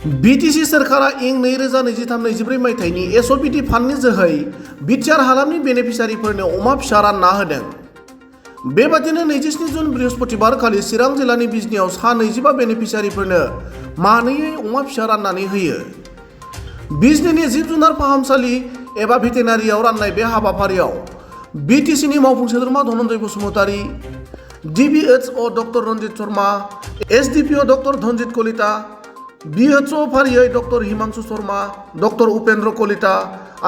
BTC सरकारा इं 2023-24 मायथाइनि SoPD फान्डनि जोहै बिटिआर हालामनि बेनिफिसियारिफोरनो अमा फिसा रानना होदों। बेबादिनो 27 जुन बृहस्पतिबार खालि चिरां जिल्लानि बिजनियाव सा 25 बेनिफिसियारिफोरनो मानैयै अमा फिसा राननानै होयो। बिजनीनि जिब जुनार फाहामसालि एबा भेटेनारियाव राननाय बे हाबाफारियाव बीटीसीनि मावफुं सोद्रोमा Dhananjay Basumatary, DBHO doctor Ranjit Sharma, SDPO doctor Dhanjit Kalita, BHO फारियै डक्टर हिमांशु शर्मा, डक्टर उपेन्द्र कलिता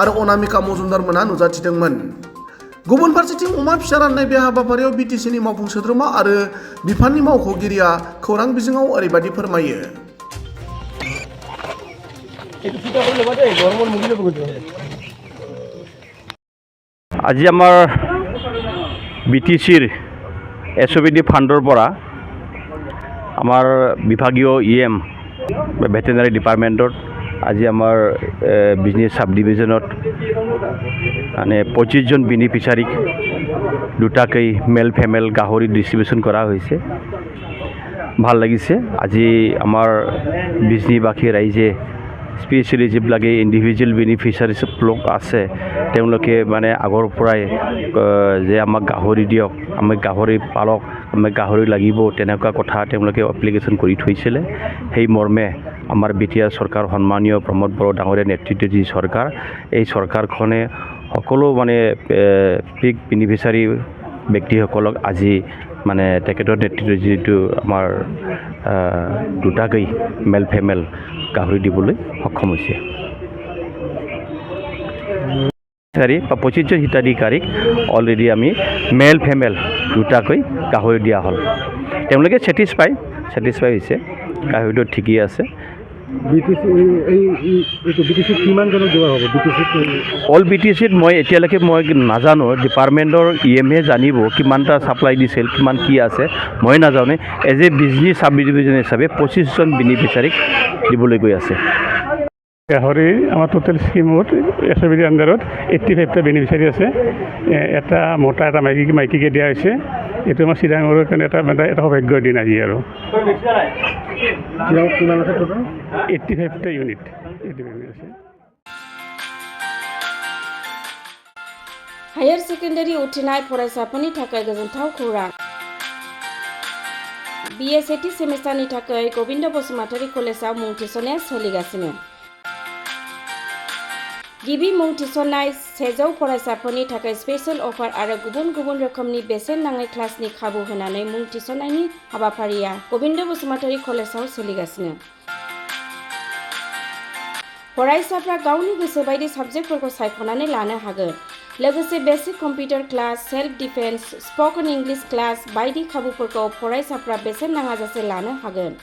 आरो अनामिका मजुमदार मोनहा नुजाथिदोंमोन। गुबुन फारसेथिं अमा फिसा राननाय बे हाबाफारियाव बीटीसीनि मावफुं सोद्रोमा आरो बिफाननि मावख'गिरिया खौरां बिजोङाव ओरैबायदि फोरमायो। আজি আমাৰ বিটিচিৰ SoPD ফাণ্ডৰ পৰা আমাৰ বিভাগীয় EM ভেটেনাৰী ডিপাৰ্টমেণ্টত আজি আমাৰ বিজনেছ সাব ডিভিজনত মানে 25 জন বেনিফিচিয়াৰীক দুটাকৈ মেল ফেমেল গাহৰি ডিষ্ট্ৰিবিউশ্যন কৰা হৈছে। ভাল লাগিছে। আজি আমাৰ বিজনীবাসী ৰাইজে স্পেচিয়েলি যিবিলাকে ইণ্ডিভিজুৱেল বেনিফিচিয়াৰিজ লোক আছে তেওঁলোকে মানে আগৰ পৰাই যে আমাক গাহৰি দিয়ক, আমাক গাহৰি পালক, আমাক গাহৰি লাগিব তেনেকুৱা কথা তেওঁলোকে এপ্লিকেশ্যন কৰি থৈছিলে। সেই মৰ্মে আমাৰ বিটিআৰ চৰকাৰ সন্মানীয় প্ৰমোদ বড়ো ডাঙৰীয়া নেতৃত্বত যি চৰকাৰ, এই চৰকাৰখনে সকলো মানে পিক বেনিফিচিয়াৰী ব্যক্তিসকলক আজি মানে তেখেতৰ নেতৃত্বত যিটো আমাৰ দুটাকৈ মেল ফেমেল গাহৰি দিবলৈ সক্ষম হৈছে। 25 জন হিতাধিকাৰীক অলৰেডি আমি মেল ফেমেল দুটাকৈ গাহৰি দিয়া হ'ল। তেওঁলোকে ছেটিছফাই হৈছে, গাহৰিটো ঠিকেই আছে। অল BTCত মই এতিয়ালৈকে মই নাজানো, ডিপাৰ্টমেণ্টৰ EMে জানিব কিমানটা ছাপ্লাই দিছিল, কিমান কি আছে মই নাজানো। As a business sub division হিচাপে 25 জন বেনিফিচিয়াৰীক দিবলৈ গৈ আছে। গাহৰি আমাৰ টোটেল স্কিমত SoPD আণ্ডাৰত 85টা বেনিফিচিয়াৰী আছে। এটা মতা এটা মাইকীকে দিয়া হৈছে। এইটো আমাৰ চিৰাঙৰ কাৰণে এটা সৌভাগ্যৰ দিন আজি আৰু 85টা ইউনিট আছে। हायर सेकेन्डारि उथ्रिनाय फरायसाफोरनि थाखाय गोजोनथाव खौरां। BSAT सेमेस्टारनि थाखाय गोविन्द बसुमतारी कलेजाव मुं थिसननाया सोलिगासिनो। गिबि मुं थिसननाय 100 फरायसाफोरनि थाखाय स्पेशल अफार आरो गुबुन गुबुन रोखोमनि बेसेन नाङै क्लासनि खाबु होनानै मुं थिसननायनि हाबाफारिया गोविन्द बसुमतारी कलेजाव सोलिगासिनो। फरायसाफ्रा गावनि गोसो बायदि साबजेक्टफोरखौ सायख'नानै लानो हागोन। लोगोसे basic computer class, self defence, spoken English class बायदि खाबुफोरखौ फरायसाफ्रा बेसेन नाङाजासे लानो हागोन।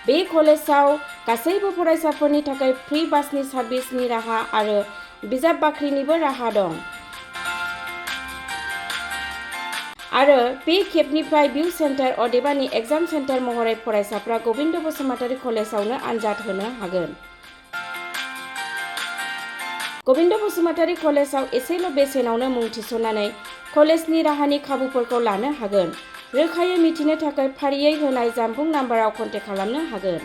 बे कलेजाव गासैबो फरायसाफोरनि थाखाय फ्रि बासनि सार्भिसनि राहा आरो बिजाब बाख्रिनिबो राहा दं। आरो बे खेबनिफ्राय भिउ सेन्टार अदेबानि एग्जाम सेन्टार महरै फरायसाफ्रा गोविन्द बसुमतारी कलेजावनो आनजाद होनो हागोन। गोविन्द बसुमतारी कलेजाव एसेल' बेसेनावनो मुं थिसननानै कलेजनि राहानि खाबुफोरखौ लानो हागोन। रोखायै मिथिनो थाखाय फारियै होनाय जानबुं नाम्बाराव कन्टेक्ट खालामनो हागोन।